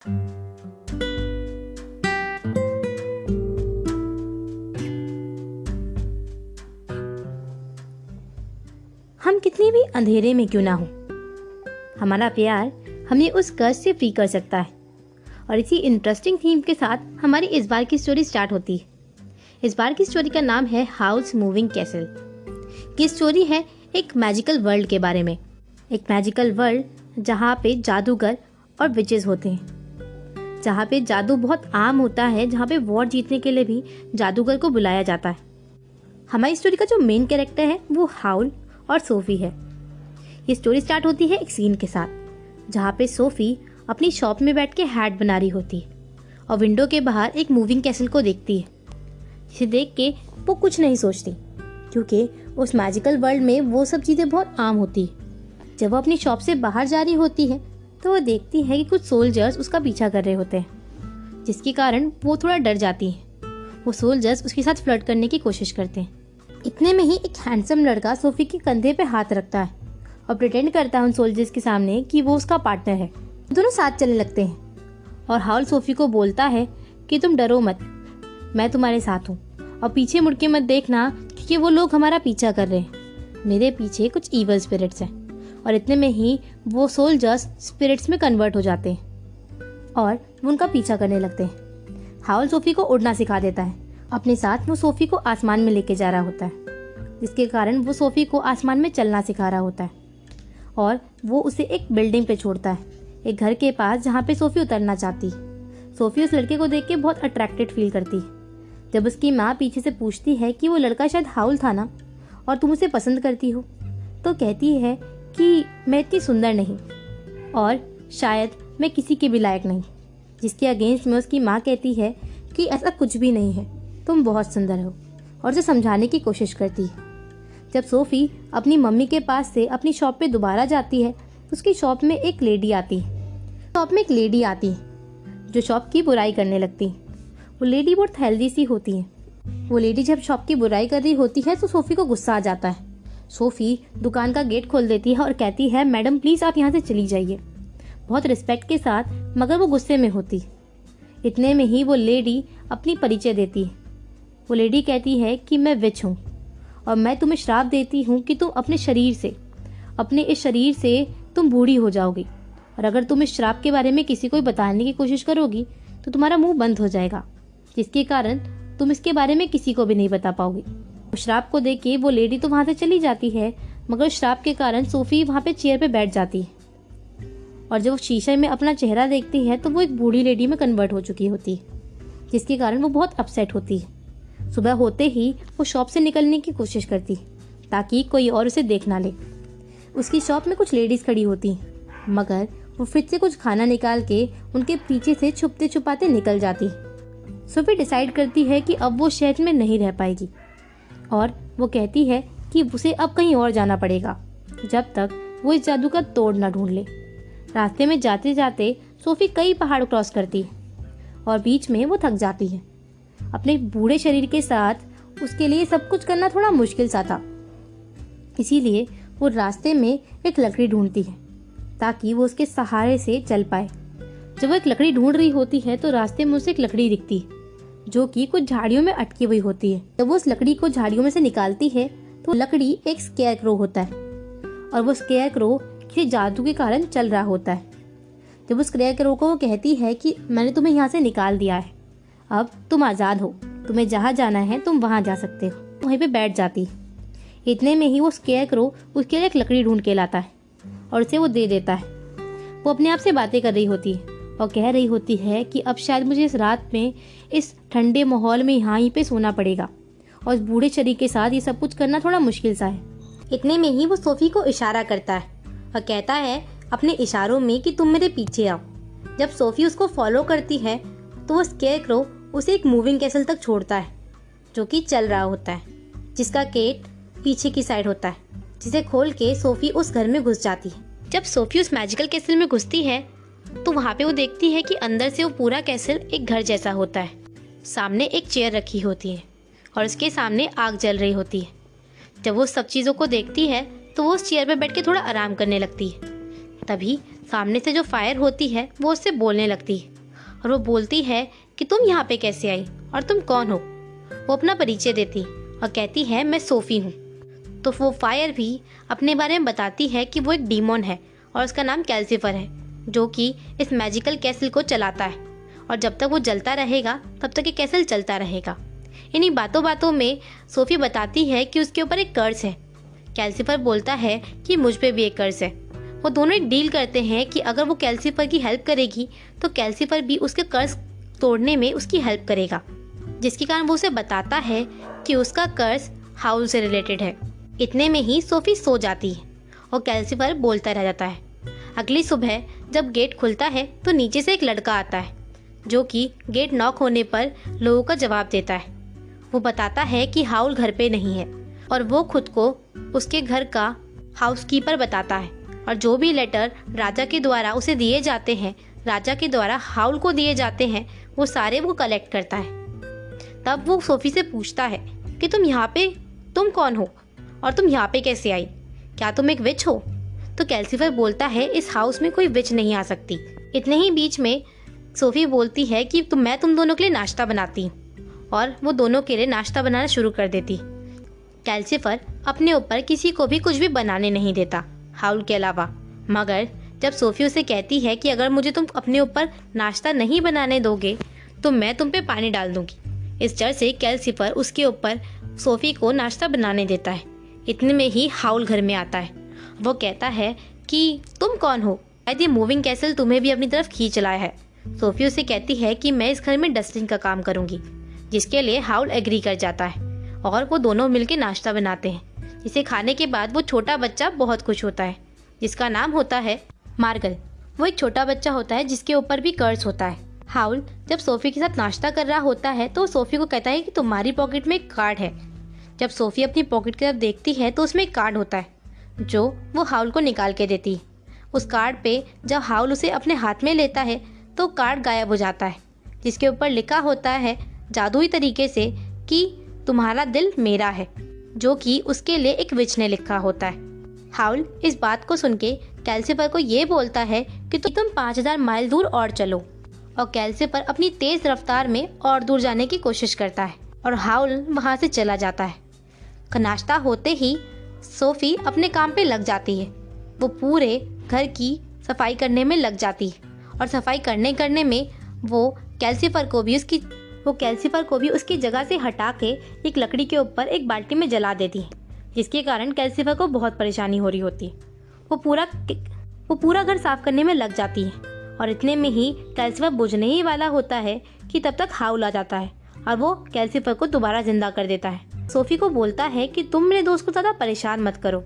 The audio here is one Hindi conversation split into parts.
हम कितनी भी अंधेरे में क्यों ना हो, हमारा प्यार हमें उस कर्ज से फ्री कर सकता है। और इसी इंटरेस्टिंग थीम के साथ हमारी इस बार की स्टोरी स्टार्ट होती है। इस बार की स्टोरी का नाम है हाउस मूविंग कैसल। की स्टोरी है एक मैजिकल वर्ल्ड के बारे में। एक मैजिकल वर्ल्ड जहाँ पे जादूगर और विचेस होते हैं, जहाँ पे जादू बहुत आम होता है, जहाँ पे वॉर जीतने के लिए भी जादूगर को बुलाया जाता है। हमारी स्टोरी का जो मेन कैरेक्टर है वो हाउल और सोफी है। ये स्टोरी स्टार्ट होती है एक सीन के साथ, जहाँ पे सोफी अपनी शॉप में बैठ के हैट बना रही होती है और विंडो के बाहर एक मूविंग कैसल को देखती है। इसे देख के वो कुछ नहीं सोचती, क्योंकि उस मैजिकल वर्ल्ड में वो सब चीज़ें बहुत आम होती है। जब वो अपनी शॉप से बाहर जा रही होती है तो वो देखती है कि कुछ सोल्जर्स उसका पीछा कर रहे होते हैं, जिसके कारण वो थोड़ा डर जाती है। वो सोल्जर्स उसके साथ फ्लर्ट करने की कोशिश करते हैं। इतने में ही एक हैंडसम लड़का सोफी के कंधे पे हाथ रखता है और प्रिटेंड करता है उन सोल्जर्स के सामने कि वो उसका पार्टनर है। दोनों साथ चलने लगते हैं और हाउल सोफी को बोलता है कि तुम डरो मत, मैं तुम्हारे साथ हूँ और पीछे मुड़ के मत देखना, क्योंकि वो लोग हमारा पीछा कर रहे हैं। मेरे पीछे कुछ ईवल स्पिरिट्स हैं। और इतने में ही वो सोल्जर्स स्पिरिट्स में कन्वर्ट हो जाते हैं और वो उनका पीछा करने लगते हैं। हाउल सोफी को उड़ना सिखा देता है। अपने साथ वो सोफी को आसमान में लेके जा रहा होता है, जिसके कारण वो सोफी को आसमान में चलना सिखा रहा होता है। और वो उसे एक बिल्डिंग पे छोड़ता है, एक घर के पास, जहाँ पे सोफी उतरना चाहती है। सोफी उस लड़के को देख के बहुत अट्रैक्टेड फील करती है। जब उसकी माँ पीछे से पूछती है कि वो लड़का शायद हाउल था ना, और तुम उसे पसंद करती हो, तो कहती है कि मैं इतनी सुंदर नहीं और शायद मैं किसी के भी लायक नहीं। जिसके अगेंस्ट में उसकी माँ कहती है कि ऐसा कुछ भी नहीं है, तुम बहुत सुंदर हो, और उसे समझाने की कोशिश करती है। जब सोफी अपनी मम्मी के पास से अपनी शॉप पे दोबारा जाती है, उसकी शॉप में एक लेडी आती है जो शॉप की बुराई करने लगती है। वो लेडी बहुत हेल्दी सी होती है। वो लेडी जब शॉप की बुराई कर रही होती है तो सोफी को गुस्सा आ जाता है। सोफी दुकान का गेट खोल देती है और कहती है, मैडम प्लीज़ आप यहाँ से चली जाइए, बहुत रिस्पेक्ट के साथ, मगर वो गुस्से में होती। इतने में ही वो लेडी अपनी परिचय देती है। वो लेडी कहती है कि मैं विच हूँ और मैं तुम्हें श्राप देती हूँ कि तुम अपने इस शरीर से तुम बूढ़ी हो जाओगी, और अगर तुम इस श्राप के बारे में किसी को बताने की कोशिश करोगी तो तुम्हारा मुंह बंद हो जाएगा, जिसके कारण तुम इसके बारे में किसी को भी नहीं बता पाओगी। श्राप को देख के वो लेडी तो वहाँ से चली जाती है, मगर श्राप के कारण सोफी वहाँ पे चेयर पे बैठ जाती है। और जब वो शीशे में अपना चेहरा देखती है तो वो एक बूढ़ी लेडी में कन्वर्ट हो चुकी होती है, जिसके कारण वो बहुत अपसेट होती है। सुबह होते ही वो शॉप से निकलने की कोशिश करती ताकि कोई और उसे देख ना ले। उसकी शॉप में कुछ लेडीज खड़ी होती, मगर वो फ्रिज से कुछ खाना निकाल के उनके पीछे से छुपते छुपाते निकल जाती। सोफी डिसाइड करती है कि अब वो शहर में नहीं रह पाएगी, और वो कहती है कि उसे अब कहीं और जाना पड़ेगा जब तक वो इस जादू का तोड़ ना ढूंढ ले। रास्ते में जाते जाते सोफी कई पहाड़ क्रॉस करती है और बीच में वो थक जाती है। अपने बूढ़े शरीर के साथ उसके लिए सब कुछ करना थोड़ा मुश्किल सा था, इसीलिए वो रास्ते में एक लकड़ी ढूंढती है ताकि वो उसके सहारे से चल पाए। जब वो एक लकड़ी ढूंढ रही होती है तो रास्ते में उसे एक लकड़ी दिखती है जो कि कुछ झाड़ियों में अटकी हुई होती है। जब वो उस लकड़ी को झाड़ियों में से निकालती है तो लकड़ी एक स्केयरक्रो होता है, और वो स्केयरक्रो किसी जादू के कारण चल रहा होता है। जब उस स्केयरक्रो को वो कहती है कि मैंने तुम्हें यहाँ से निकाल दिया है, अब तुम आज़ाद हो, तुम्हें जहाँ जाना है तुम वहाँ जा सकते हो, वहीं पे बैठ जाती है। इतने में ही वो स्केयरक्रो उसके लिए एक लकड़ी ढूंढ के लाता है और उसे वो दे देता है। वो अपने आप से बातें कर रही होती है और कह रही होती है कि अब शायद मुझे इस रात में इस ठंडे माहौल में यहीं पे सोना पड़ेगा, और इस बूढ़े शरीर के साथ ये सब कुछ करना थोड़ा मुश्किल सा है। इतने में ही वो सोफी को इशारा करता है और कहता है अपने इशारों में कि तुम मेरे पीछे आओ। जब सोफी उसको फॉलो करती है तो वो स्केयरक्रो उसे एक मूविंग कैसल तक छोड़ता है, जो कि चल रहा होता है, जिसका गेट पीछे की साइड होता है, जिसे खोल के सोफी उस घर में घुस जाती है। जब सोफी उस मैजिकल कैसल में घुसती है तो वहाँ पे वो देखती है कि अंदर से वो पूरा कैसल एक घर जैसा होता है। सामने एक चेयर रखी होती है और उसके सामने आग जल रही होती है। जब वो सब चीज़ों को देखती है तो वो उस चेयर पर बैठ के थोड़ा आराम करने लगती है। तभी सामने से जो फायर होती है वो उससे बोलने लगती है और वो बोलती है कि तुम यहाँ पे कैसे आई और तुम कौन हो। वो अपना परिचय देती और कहती है मैं सोफी हूँ। तो वो फायर भी अपने बारे में बताती है कि वो एक डीमन है और उसका नाम कैल्सीफर है, जो कि इस मैजिकल कैसल को चलाता है और जब तक वो जलता रहेगा तब तक ये कैसल चलता रहेगा। इन्हीं बातों बातों में सोफी बताती है कि उसके ऊपर एक कर्ज है। कैल्सीफर बोलता है कि मुझ पे भी एक कर्ज है। वो दोनों एक डील करते हैं कि अगर वो कैल्सीफर की हेल्प करेगी तो कैल्सीफर भी उसके कर्ज तोड़ने में उसकी हेल्प करेगा, जिसके कारण वो उसे बताता है कि उसका कर्ज हाउल से रिलेटेड है। इतने में ही सोफी सो जाती है और कैल्सीफर बोलता रह जाता है। अगली सुबह जब गेट खुलता है तो नीचे से एक लड़का आता है, जो कि गेट नॉक होने पर लोगों का जवाब देता है। वो बताता है कि हाउल घर पे नहीं है और वो खुद को उसके घर का हाउसकीपर बताता है और जो भी लेटर राजा के द्वारा उसे दिए जाते हैं, राजा के द्वारा हाउल को दिए जाते हैं, वो सारे वो कलेक्ट करता है। तब वो सोफी से पूछता है कि तुम कौन हो और तुम यहाँ पे कैसे आई, क्या तुम एक विच हो? तो कैल्सीफर बोलता है इस हाउस में कोई विच नहीं आ सकती। इतने ही बीच में सोफी बोलती है कि मैं तुम दोनों के लिए नाश्ता बनाती हूँ और वो दोनों के लिए नाश्ता बनाना शुरू कर देती। कैल्सीफर अपने ऊपर किसी को भी कुछ भी बनाने नहीं देता हाउल के अलावा, मगर जब सोफी उसे कहती है कि अगर मुझे तुम अपने ऊपर नाश्ता नहीं बनाने दोगे तो मैं तुम पे पानी डाल दूंगी, इस डर से कैल्सीफर उसके ऊपर सोफी को नाश्ता बनाने देता है। इतने में ही हाउल घर में आता है। वो कहता है कि तुम कौन हो, शायद ये मूविंग कैसल तुम्हें भी अपनी तरफ खींच लाया है। सोफी उसे कहती है कि मैं इस घर में डस्टिंग का काम करूंगी, जिसके लिए हाउल एग्री कर जाता है और वो दोनों मिलकर नाश्ता बनाते हैं, जिसे खाने के बाद वो छोटा बच्चा बहुत खुश होता है, जिसका नाम होता है मार्गल। वो एक छोटा बच्चा होता है जिसके ऊपर भी कर्ज होता है। हाउल जब सोफी के साथ नाश्ता कर रहा होता है तो सोफी को कहता है कि तुम्हारी पॉकेट में एक कार्ड है। जब सोफी अपनी पॉकेट की तरफ देखती है तो उसमें एक कार्ड होता है जो वो हाउल को निकाल के देती है। उस कार्ड पे जब हाउल उसे अपने हाथ में लेता है तो कार्ड गायब हो जाता है, जिसके ऊपर लिखा होता है जादुई तरीके से कि तुम्हारा दिल मेरा है, जो कि उसके लिए एक विच ने लिखा होता है। हाउल इस बात को सुन के कैल्सीफर को ये बोलता है कि तुम 5000 माइल दूर और चलो, और कैल्सीफर अपनी तेज रफ्तार में और दूर जाने की कोशिश करता है और हाउल वहाँ से चला जाता है। नाश्ता होते ही सोफी अपने काम पे लग जाती है। वो पूरे घर की सफाई करने में लग जाती है और सफाई करने में वो कैल्सीफर को भी उसकी जगह से हटा के एक लकड़ी के ऊपर एक बाल्टी में जला देती है, जिसके कारण कैल्सीफर को बहुत परेशानी हो रही होती है। वो पूरा घर साफ करने में लग जाती है और इतने में ही कैल्सीफर बुझने ही वाला होता है कि तब तक हाउल आ जाता है और वो कैल्सीफर को दोबारा जिंदा कर देता है। सोफी को बोलता है कि तुम मेरे दोस्त को ज़्यादा परेशान मत करो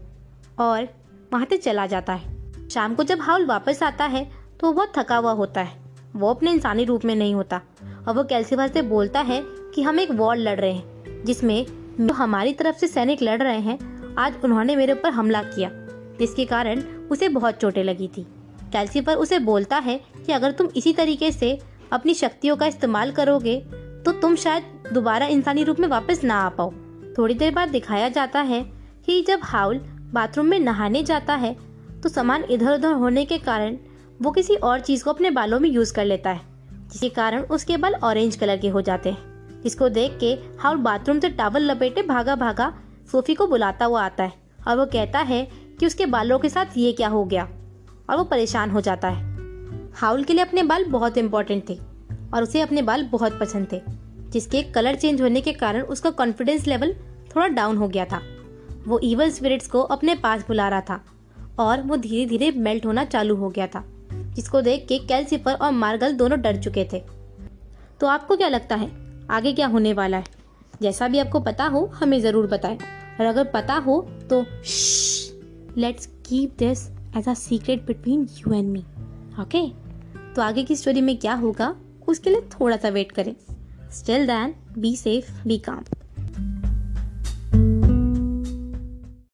और वहाँ से चला जाता है। शाम को जब हाउल वापस आता है तो वो बहुत थका हुआ होता है। वो अपने इंसानी रूप में नहीं होता और वो कैल्सीफर से बोलता है कि हम एक वॉर लड़ रहे हैं, जिसमें जो हमारी तरफ से सैनिक लड़ रहे हैं, आज उन्होंने मेरे ऊपर हमला किया, जिसके कारण उसे बहुत चोटें लगी थी। कैल्सीफर उसे बोलता है कि अगर तुम इसी तरीके से अपनी शक्तियों का इस्तेमाल करोगे तो तुम शायद दोबारा इंसानी रूप में वापस ना आ पाओ। थोड़ी देर बाद दिखाया जाता है कि जब हाउल बाथरूम में नहाने जाता है तो सामान इधर उधर होने के कारण वो किसी और चीज़ को अपने बालों में यूज़ कर लेता है, जिसके कारण उसके बाल ऑरेंज कलर के हो जाते हैं। जिसको देख के हाउल बाथरूम से टॉवल लपेटे भागा भागा सोफी को बुलाता हुआ आता है और वो कहता है कि उसके बालों के साथ ये क्या हो गया, और वो परेशान हो जाता है। हाउल के लिए अपने बाल बहुत इंपॉर्टेंट थे और उसे अपने बाल बहुत पसंद थे, जिसके कलर चेंज होने के कारण उसका कॉन्फिडेंस लेवल थोड़ा डाउन हो गया था। वो इवल स्पिरिट्स को अपने पास बुला रहा था और वो धीरे धीरे मेल्ट होना चालू हो गया था, जिसको देख के कैल्सीफर और मार्गल दोनों डर चुके थे। तो आपको क्या लगता है आगे क्या होने वाला है? जैसा भी आपको पता हो हमें ज़रूर बताएं, और अगर पता हो तो let's keep this as a secret between you and me, okay? तो आगे की स्टोरी में क्या होगा उसके लिए थोड़ा सा वेट करें। Still then be safe, be काम।